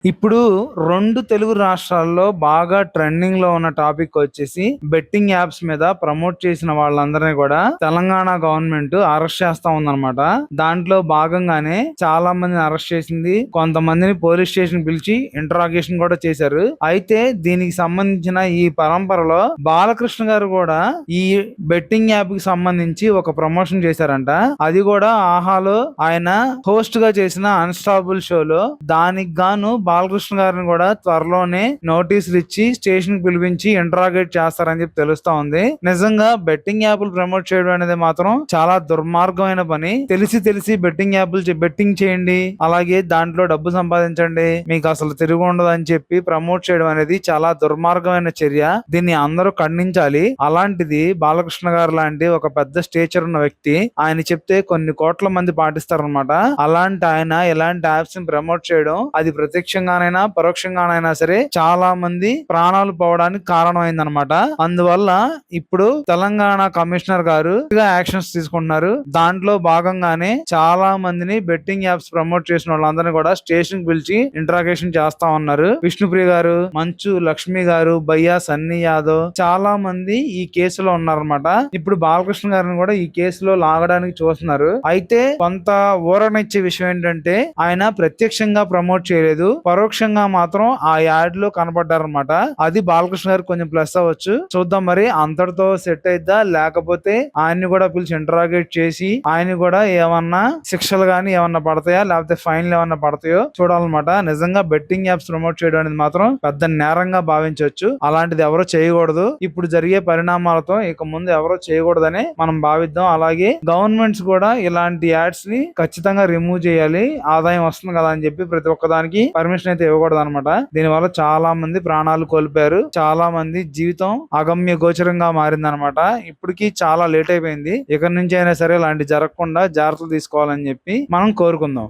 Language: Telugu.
ఇప్పుడు 2 తెలుగు రాష్ట్రాల్లో బాగా ట్రెండింగ్ లో ఉన్న టాపిక్ వచ్చేసి బెట్టింగ్ యాప్స్ మీద ప్రమోట్ చేసిన వాళ్ళందరినీ కూడా తెలంగాణ గవర్నమెంట్ అరెస్ట్ చేస్తా ఉందన్నమాట. దాంట్లో భాగంగానే చాలా మందిని అరెస్ట్ చేసింది. కొంతమందిని పోలీస్ స్టేషన్ పిలిచి ఇంటరాగేషన్ కూడా చేశారు. అయితే దీనికి సంబంధించిన ఈ పరంపరలో బాలకృష్ణ గారు కూడా ఈ బెట్టింగ్ యాప్ కి సంబంధించి ఒక ప్రమోషన్ చేశారంట. అది కూడా ఆహాలో ఆయన హోస్ట్ గా చేసిన అన్స్టాపుల్ షోలో. దానికి గాను బాలకృష్ణ గారిని కూడా త్వరలోనే నోటీసులు ఇచ్చి స్టేషన్ కి పిలిపించి ఇంటరాగేట్ చేస్తారని చెప్పి తెలుస్తా ఉంది. నిజంగా బెట్టింగ్ యాప్లు ప్రమోట్ చేయడం అనేది మాత్రం చాలా దుర్మార్గమైన పని. తెలిసి బెట్టింగ్ యాప్లు బెట్టింగ్ చేయండి, అలాగే దాంట్లో డబ్బు సంపాదించండి, మీకు అసలు తిరిగి ఉండదు అని చెప్పి ప్రమోట్ చేయడం అనేది చాలా దుర్మార్గమైన చర్య. దీన్ని అందరూ ఖండించాలి. అలాంటిది బాలకృష్ణ గారు లాంటి ఒక పెద్ద స్టేచర్ ఉన్న వ్యక్తి, ఆయన చెప్తే కొన్ని కోట్ల మంది పాటిస్తారనమాట. అలాంటి ఆయన ఇలాంటి యాప్స్ ని ప్రమోట్ చేయడం అది ప్రత్యక్షంగానైనా పరోక్షంగానైనా సరే చాలా మంది ప్రాణాలు పోవడానికి కారణమైందనమాట. అందువల్ల ఇప్పుడు తెలంగాణ కమిషనర్ గారు యాక్షన్స్ తీసుకుంటున్నారు. దాంట్లో భాగంగానే చాలా మందిని బెట్టింగ్ యాప్స్ ప్రమోట్ చేసిన వాళ్ళందరినీ కూడా స్టేషన్ పిలిచి ఇంటరాగేషన్ చేస్తా ఉన్నారు. విష్ణుప్రియ గారు, మంచు లక్ష్మి గారు, బయ్యా సన్నీ యాదవ్ చాలా మంది ఈ కేసులో ఉన్నారనమాట. ఇప్పుడు బాలకృష్ణ గారిని కూడా ఈ కేసులో లాగడానికి చూస్తున్నారు. అయితే కొంత ఊరనిచ్చే విషయం ఏంటంటే ఆయన ప్రత్యక్షంగా ప్రమోట్ చేయలేదు, పరోక్షంగా మాత్రం ఆ యాడ్ లో కనపడ్డారనమాట. అది బాలకృష్ణ గారు కొంచెం ప్లస్ అవ్వచ్చు. చూద్దాం మరి అంతటితో సెట్ అయిద్దా, లేకపోతే ఆయన్ని కూడా పిలిచి ఇంటరాగేట్ చేసి ఆయన కూడా ఏమన్నా శిక్షలు గానీ ఏమన్నా పడతాయా, లేకపోతే ఫైన్లు ఏమన్నా పడతాయో చూడాలన్నమాట. నిజంగా బెట్టింగ్ యాప్స్ ప్రమోట్ చేయడం అనేది మాత్రం పెద్ద నేరంగా భావించవచ్చు. అలాంటిది ఎవరో చేయకూడదు. ఇప్పుడు జరిగే పరిణామాలతో ఇక ముందు ఎవరో చేయకూడదని మనం భావిద్దాం. అలాగే గవర్నమెంట్స్ కూడా ఇలాంటి యాడ్స్ ని ఖచ్చితంగా రిమూవ్ చేయాలి. ఆదాయం వస్తుంది కదా అని చెప్పి ప్రతి ఒక్కదానికి పర్మిషన్ అయితే ఇవ్వకూడదు అనమాట. దీనివల్ల చాలా మంది ప్రాణాలు కోల్పోయారు. చాలా మంది జీవితం అగమ్య గోచరంగా మారిందనమాట. ఇప్పటికి చాలా లేట్ అయిపోయింది. ఇక నుంచి అయినా సరే ఇలాంటి జరగకుండా జాగ్రత్తలు తీసుకోవాలని చెప్పి మనం కోరుకుందాం.